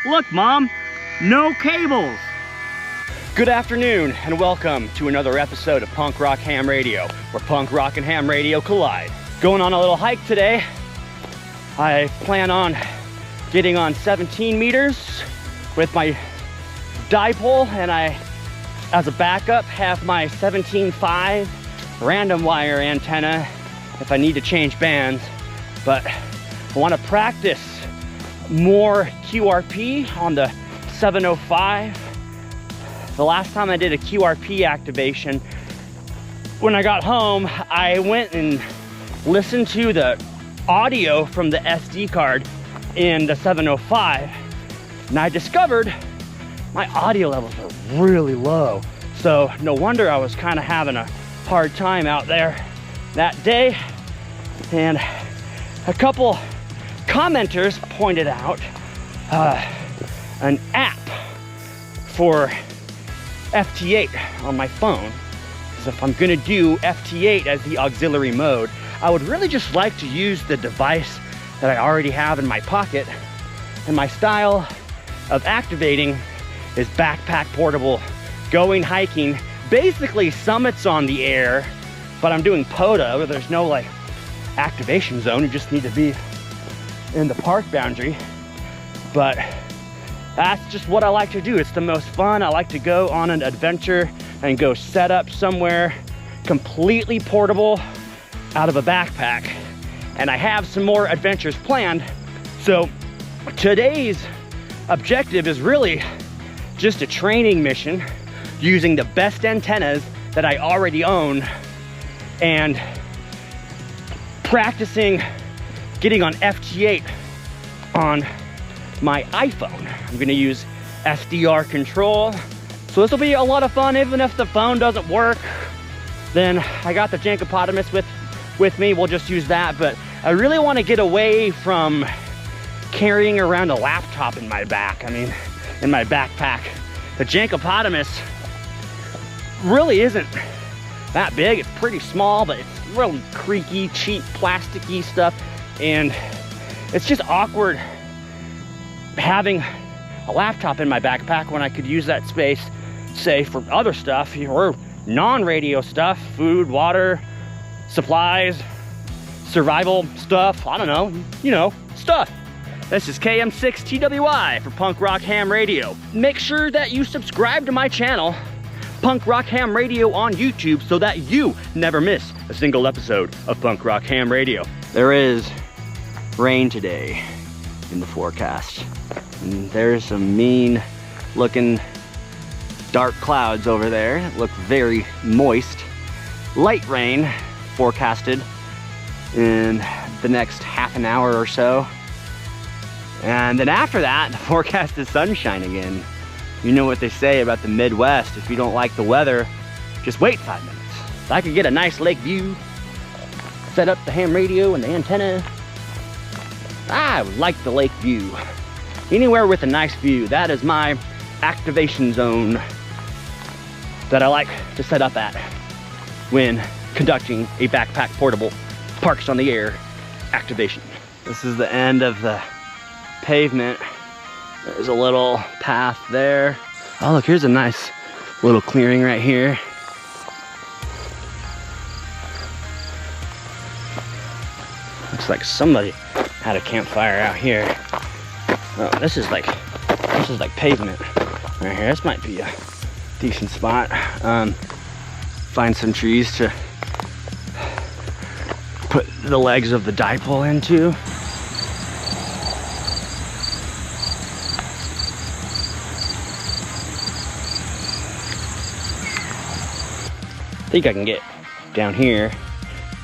Look, Mom, no cables. Good afternoon and welcome to another episode of Punk Rock Ham Radio, where punk rock and ham radio collide. Going on a little hike today. I plan on getting on 17 meters with my dipole, and I, as a backup, have my 17.5 random wire antenna if I need to change bands. But I want to practice more QRP on the 705. The last time I did a QRP activation, when I got home, I went and listened to the audio from the SD card in the 705, and I discovered my audio levels are really low. So no wonder I was kind of having a hard time out there that day. And a couple commenters pointed out an app for FT8 on my phone. Because if I'm gonna do FT8 as the auxiliary mode, I would really just like to use the device that I already have in my pocket. And my style of activating is backpack portable, going hiking, basically summits on the air, but I'm doing POTA where there's no like activation zone. You just need to be in the park boundary. But that's just what I like to do. It's the most fun. I like to go on an adventure and go set up somewhere completely portable out of a backpack. And I have some more adventures planned. So today's objective is really just a training mission using the best antennas that I already own and practicing getting on FT8 on my iPhone. I'm gonna use SDR control. So this will be a lot of fun. Even if the phone doesn't work, then I got the Jankopotamus with me. We'll just use that. But I really want to get away from carrying around a laptop in my back. I mean, in my backpack. The Jankopotamus really isn't that big. It's pretty small, but it's really creaky, cheap, plasticky stuff. And it's just awkward having a laptop in my backpack when I could use that space, say, for other stuff or non-radio stuff, food, water, supplies, survival stuff. I don't know, you know, stuff. This is KM6TWI for Punk Rock Ham Radio. Make sure that you subscribe to my channel, Punk Rock Ham Radio on YouTube, so that you never miss a single episode of Punk Rock Ham Radio. There is rain today in the forecast. And there's some mean looking dark clouds over there that look very moist. Light rain forecasted in the next half an hour or so. And then after that, the forecast is sunshine again. You know what they say about the Midwest. If you don't like the weather, just wait 5 minutes. If I could get a nice lake view, set up the ham radio and the antenna, I would like the lake view. Anywhere with a nice view, that is my activation zone that I like to set up at when conducting a backpack portable parks on the air activation. This is the end of the pavement. There's a little path there. Oh, look, here's a nice little clearing right here. Looks like somebody had a campfire out here. Oh, this is like pavement right here. This might be a decent spot. Find some trees to put the legs of the dipole into. I think I can get down here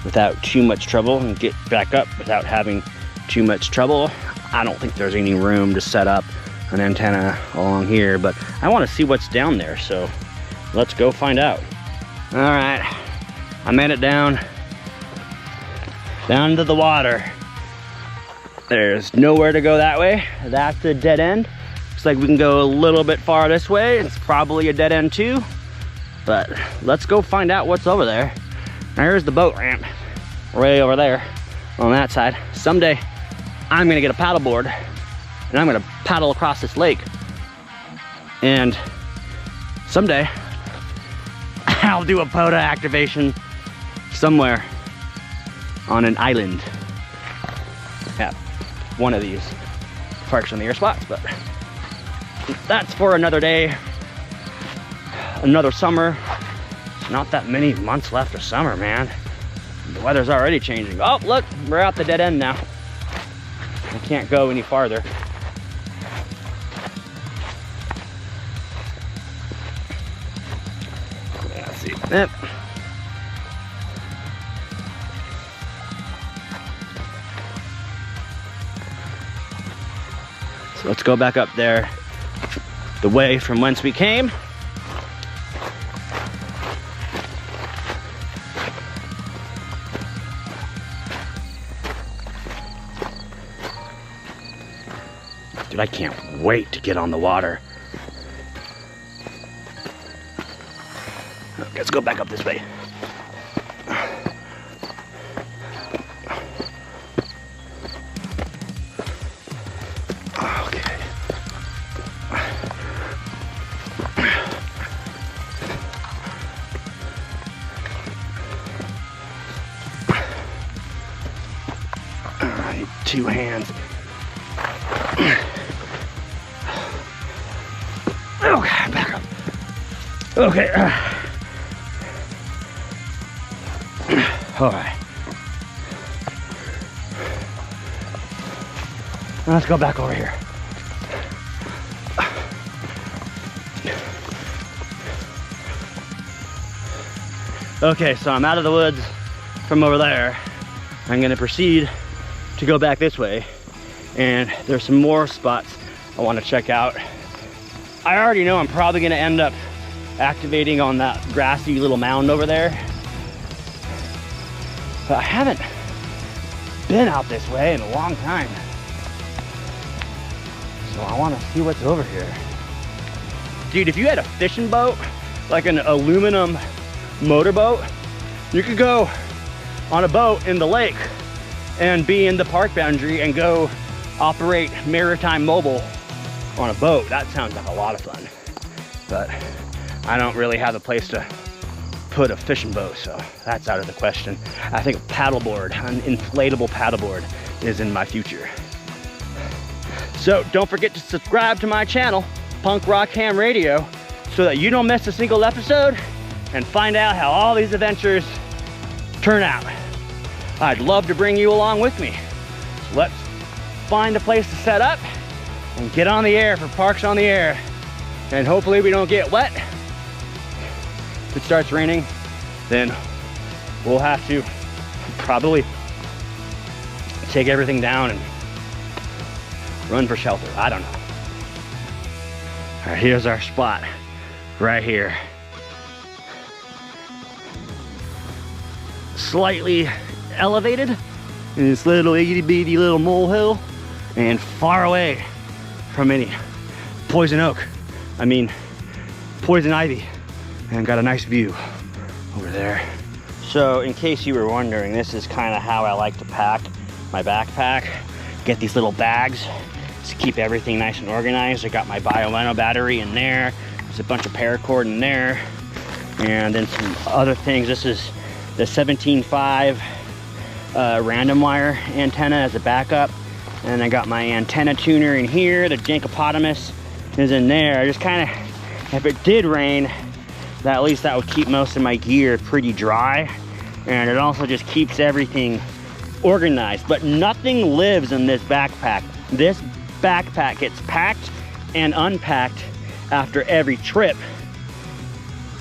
without too much trouble and get back up without having too much trouble. I don't think there's any room to set up an antenna along here, but I want to see what's down there, so let's go find out. All right, I made it down to the water. There's nowhere to go that way. That's a dead end. Looks like we can go a little bit far this way. It's probably a dead end too. But let's go find out what's over there. There's the boat ramp, way over there on that side. Someday I'm gonna get a paddleboard and and I'm gonna paddle across this lake. And someday, I'll do a POTA activation somewhere on an island at one of these Parks on the Air spots, but that's for another day, another summer. It's not that many months left of summer, man. The weather's already changing. Oh, look, we're at the dead end now. I can't go any farther. Let's see. Yep. So let's go back up there, the way from whence we came. Dude, I can't wait to get on the water. Let's go back up this way. Okay. All right, 2 hands. Okay, back up. Okay. All right. Let's go back over here. Okay, so I'm out of the woods from over there. I'm gonna proceed to go back this way, and there's some more spots I want to check out. I already know I'm probably gonna end up activating on that grassy little mound over there, but I haven't been out this way in a long time, so I want to see what's over here. Dude, if you had a fishing boat, like an aluminum motorboat, you could go on a boat in the lake and be in the park boundary and go operate maritime mobile on a boat. That sounds like a lot of fun, but I don't really have a place to put a fishing boat, so that's out of the question. I think a paddleboard, an inflatable paddleboard, is in my future. So don't forget to subscribe to my channel, Punk Rock Ham Radio, so that you don't miss a single episode and find out how all these adventures turn out. I'd love to bring you along with me. So let's find a place to set up and get on the air for Parks on the Air. And hopefully we don't get wet. If it starts raining, then we'll have to probably take everything down and run for shelter. I don't know. All right, here's our spot right here. Slightly elevated in this little itty bitty little molehill and far away from any poison ivy, and got a nice view over there. So in case you were wondering, this is kind of how I like to pack my backpack. Get these little bags to keep everything nice and organized. I got my Bio battery in there. There's a bunch of paracord in there, and then some other things. This is the 17.5 random wire antenna as a backup, and I got my antenna tuner in here. The Jankopotamus is in there. I just kind of, if it did rain, at least that would keep most of my gear pretty dry, and it also just keeps everything organized. But nothing lives in this backpack. This backpack gets packed and unpacked after every trip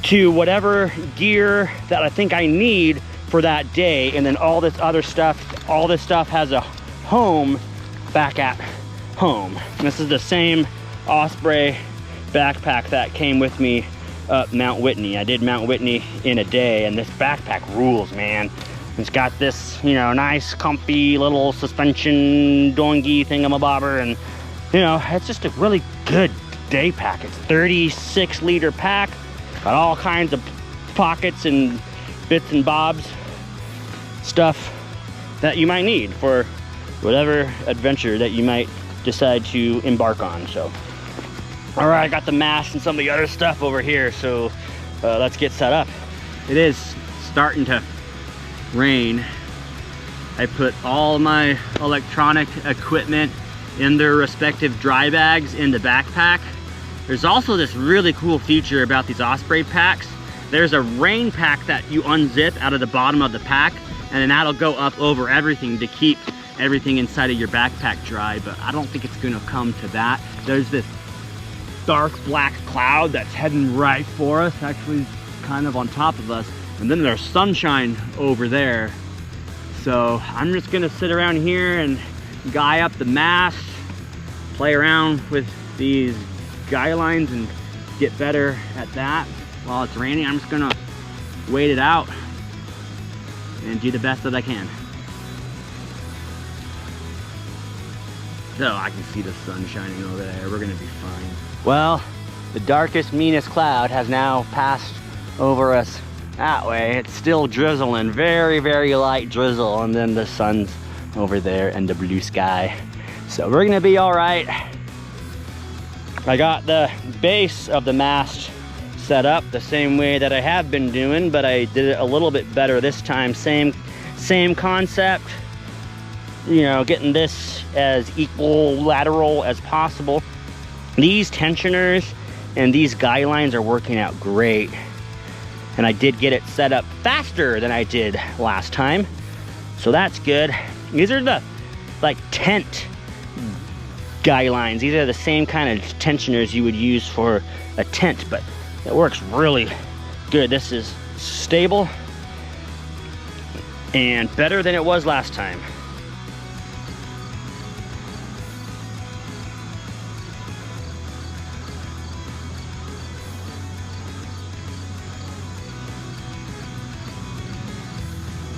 to whatever gear that I think I need for that day, and then all this other stuff, has a home back at home. And this is the same Osprey backpack that came with me up Mount Whitney. I did Mount Whitney in a day, and this backpack rules, man. It's got this, you know, nice comfy little suspension doingy thingamabobber, and you know, it's just a really good day pack. It's 36 liter pack, got all kinds of pockets and bits and bobs, stuff that you might need for whatever adventure that you might decide to embark on. So, all right, I got the mast and some of the other stuff over here. So let's get set up. It is starting to rain. I put all my electronic equipment in their respective dry bags in the backpack. There's also this really cool feature about these Osprey packs. There's a rain pack that you unzip out of the bottom of the pack, and then that'll go up over everything to keep everything inside of your backpack dry, but I don't think it's gonna come to that. There's this dark black cloud that's heading right for us, actually kind of on top of us, and then there's sunshine over there. So I'm just gonna sit around here and guy up the mast, play around with these guy lines and get better at that. While it's raining, I'm just gonna wait it out and do the best that I can. So I can see the sun shining over there. We're gonna be fine. Well, the darkest, meanest cloud has now passed over us that way. It's still drizzling, very, very light drizzle, and then the sun's over there and the blue sky. So we're gonna be all right. I got the base of the mast set up the same way that I have been doing, but I did it a little bit better this time. Same concept, you know, getting this as equilateral as possible. These tensioners and these guy lines are working out great. And I did get it set up faster than I did last time. So that's good. These are the like tent guy lines. These are the same kind of tensioners you would use for a tent, but it works really good. This is stable and better than it was last time.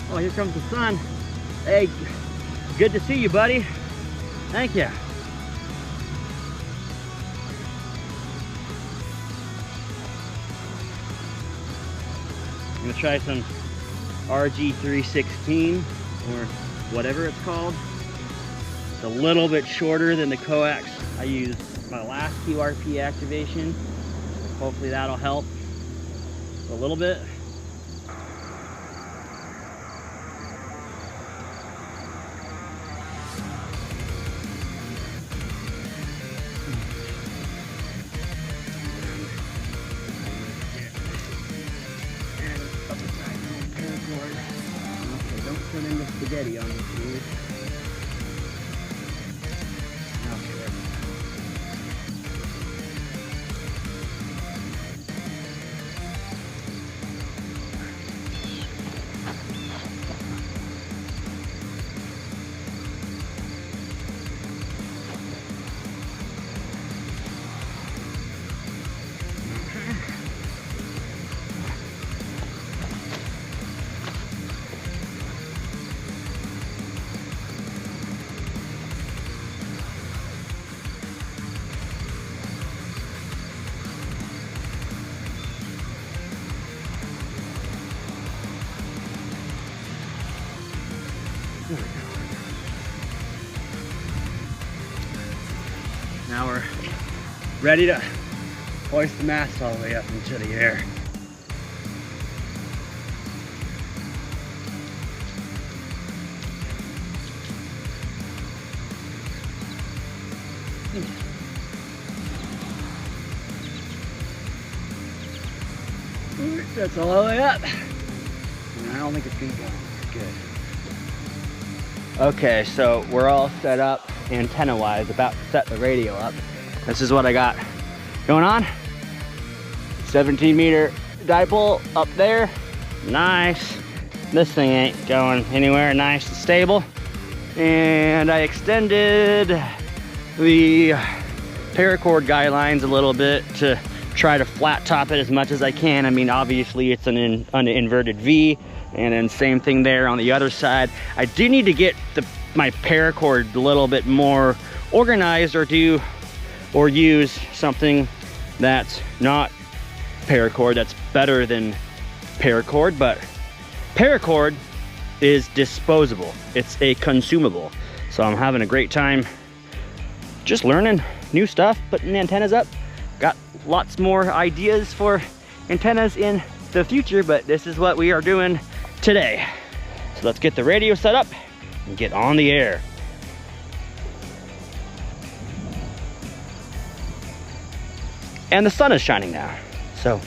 Oh, here comes the sun. Hey, good to see you, buddy. Thank you. I'm gonna try some RG316 or whatever it's called. It's a little bit shorter than the coax I used my last QRP activation. Hopefully that'll help a little bit. Turn into spaghetti on this dude. Okay. Now we're ready to hoist the mast all the way up into the air. That's all the way up. And I don't think it's gonna go. Good. Okay, so we're all set up antenna-wise, about to set the radio up. This is what I got going on. 17-meter dipole up there. Nice. This thing ain't going anywhere. Nice and stable. And I extended the paracord guy lines a little bit to try to flat top it as much as I can. I mean, obviously it's an inverted V, and then same thing there on the other side. I do need to get my paracord a little bit more organized, or use something that's not paracord, that's better than paracord. But paracord is disposable, it's a consumable. So I'm having a great time just learning new stuff, putting the antennas up. Got lots more ideas for antennas in the future, but this is what we are doing today. So let's get the radio set up and get on the air. And the sun is shining now, so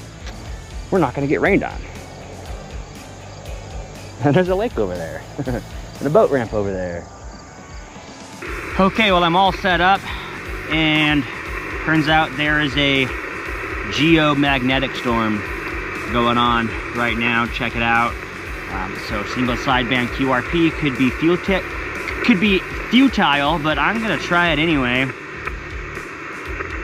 we're not gonna get rained on. And there's a lake over there, and a boat ramp over there. Okay, well, I'm all set up, and turns out there is a geomagnetic storm going on right now. Check it out. So single sideband QRP could be futile, but I'm gonna try it anyway.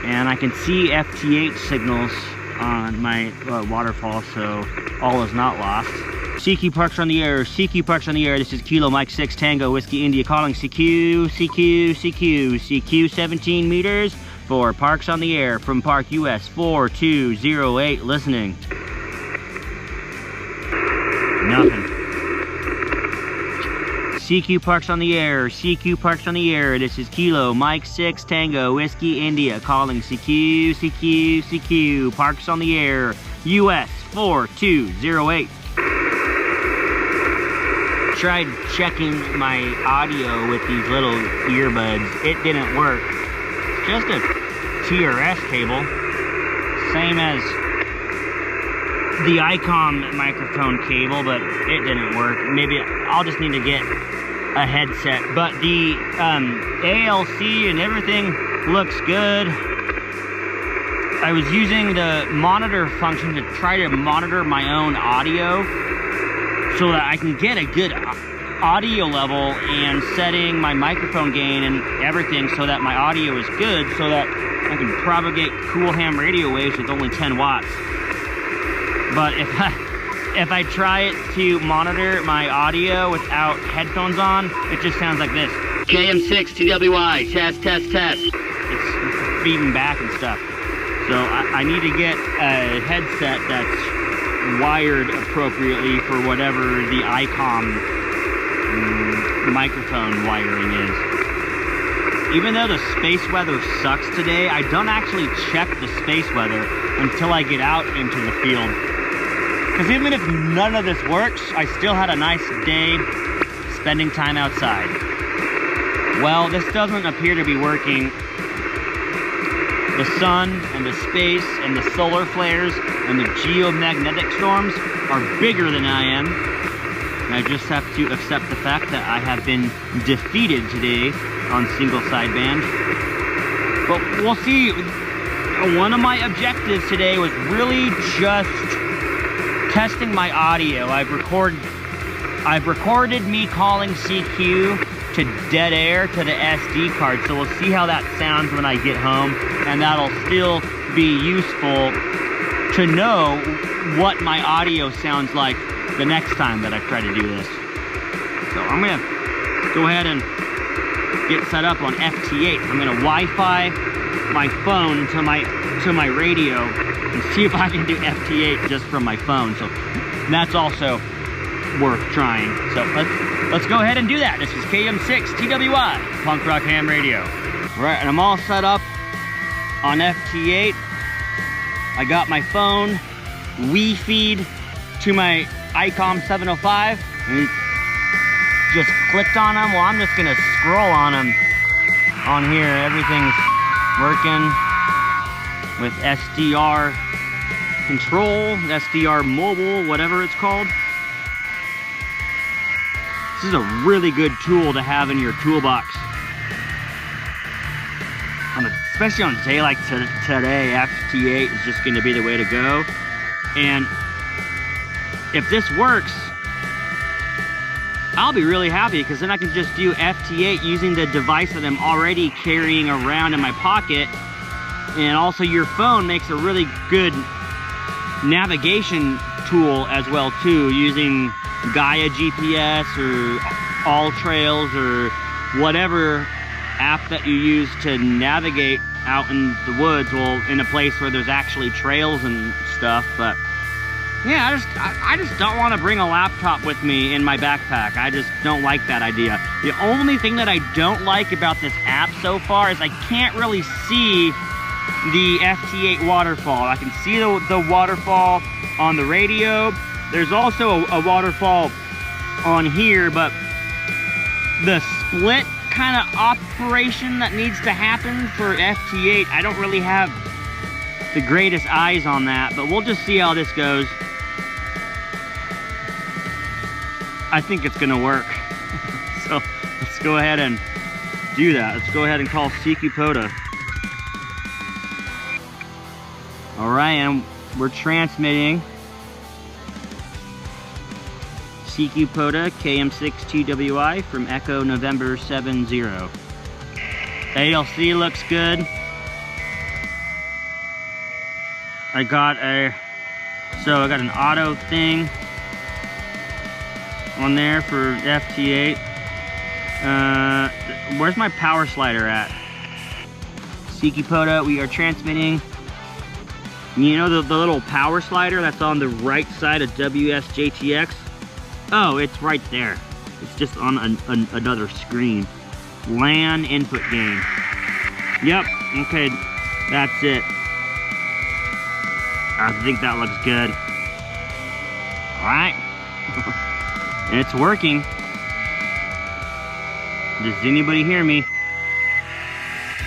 And I can see FT8 signals on my waterfall, so all is not lost. CQ Parks on the air, CQ Parks on the air. This is Kilo Mike 6 Tango Whiskey India calling CQ, CQ, CQ, CQ 17 meters for Parks on the air from Park US 4208 listening. Nothing. CQ Parks on the air, CQ Parks on the air. This is Kilo Mike 6 Tango Whiskey India calling CQ, CQ, CQ. Parks on the air, US 4208. Tried checking my audio with these little earbuds. It didn't work. Just a TRS cable, same as the ICOM microphone cable, but it didn't work. Maybe I'll just need to get a headset. But the ALC and everything looks good. I was using the monitor function to try to monitor my own audio so that I can get a good audio level and setting my microphone gain and everything so that my audio is good, so that I can propagate cool ham radio waves with only 10 watts. But if I try it to monitor my audio without headphones on, it just sounds like this. KM6 TWI, test, test, test. It's feeding back and stuff. So I need to get a headset that's wired appropriately for whatever the ICOM microphone wiring is. Even though the space weather sucks today, I don't actually check the space weather until I get out into the field. Because even if none of this works, I still had a nice day spending time outside. Well, this doesn't appear to be working. The sun and the space and the solar flares and the geomagnetic storms are bigger than I am. And I just have to accept the fact that I have been defeated today on single sideband. But we'll see. One of my objectives today was really just testing my audio. I've recorded me calling CQ to dead air to the SD card, so we'll see how that sounds when I get home, and that'll still be useful to know what my audio sounds like the next time that I try to do this. So I'm gonna go ahead and get set up on FT8. I'm gonna Wi-Fi my phone to my radio and see if I can do FT8 just from my phone. So that's also worth trying. So let's go ahead and do that. This is KM6 TWI, Punk Rock Ham Radio. Right, and I'm all set up on FT8. I got my phone Wii feed to my ICOM 705 and just clicked on them. Well, I'm just gonna scroll on them on here. Everything's working with SDR control, SDR mobile, whatever it's called. This is a really good tool to have in your toolbox. Especially on a day like today, FT8 is just gonna be the way to go. And if this works, I'll be really happy, because then I can just do FT8 using the device that I'm already carrying around in my pocket. And also your phone makes a really good navigation tool as well too, using Gaia GPS or All Trails or whatever app that you use to navigate out in the woods, well, in a place where there's actually trails and stuff. But Yeah, I just don't want to bring a laptop with me in my backpack. I just don't like that idea. The only thing that I don't like about this app so far is I can't really see the FT8 waterfall. I can see the waterfall on the radio. There's also a waterfall on here, but the split kind of operation that needs to happen for FT8, I don't really have the greatest eyes on that, but we'll just see how this goes. I think it's gonna work. So let's go ahead and do that. Let's go ahead and call POTA. All right, and we're transmitting POTA KM62WI from Echo November 70. ALC looks good. I got an auto thing on there for FT8. Where's my power slider at? POTA, we are transmitting. You know the little power slider that's on the right side of WSJTX? Oh, it's right there. It's just on another screen. LAN input gain. Yep, okay, that's it. I think that looks good. All right. It's working. Does anybody hear me?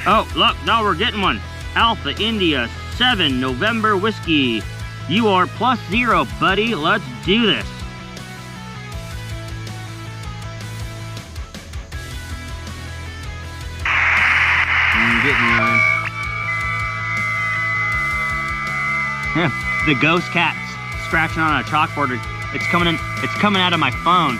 Oh, look, now we're getting one. Alpha India 7 November Whiskey. You are +0, buddy. Let's do this. I'm getting one. Yeah, the ghost cat's scratching on a chalkboard. It's coming out of my phone.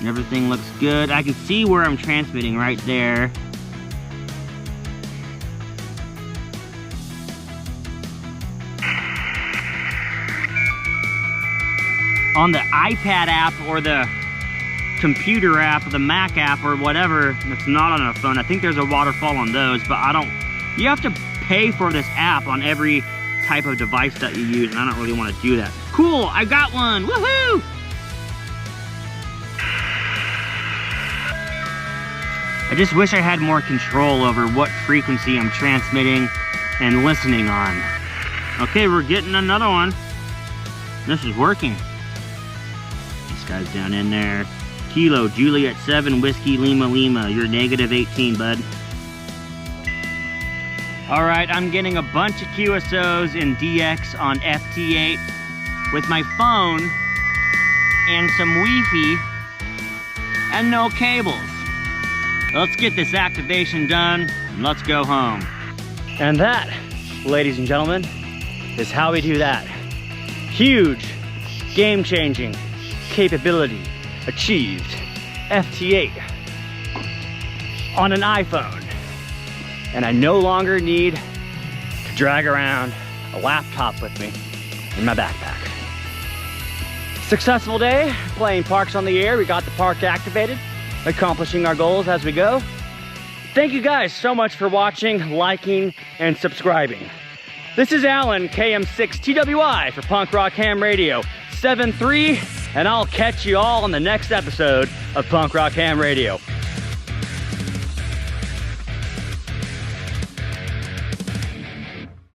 Everything looks good. I can see where I'm transmitting right there. On the iPad app or the computer app or the Mac app or whatever that's not on a phone, I think there's a waterfall on those, but you have to pay for this app on every type of device that you use, and I don't really want to do that. Cool, I got one, woohoo! I just wish I had more control over what frequency I'm transmitting and listening on. Okay, we're getting another one. This is working. This guy's down in there. Kilo Juliet 7 Whiskey Lima Lima. You're -18, bud. All right, I'm getting a bunch of QSOs in DX on FT8 with my phone and some Wi-Fi and no cables. Let's get this activation done and let's go home. And that, ladies and gentlemen, is how we do that. Huge, game-changing capability achieved. FT8 on an iPhone. And I no longer need to drag around a laptop with me in my backpack. Successful day playing Parks on the Air. We got the park activated, accomplishing our goals as we go. Thank you guys so much for watching, liking, and subscribing. This is Alan, KM6TWI for Punk Rock Ham Radio 7.3, and I'll catch you all on the next episode of Punk Rock Ham Radio.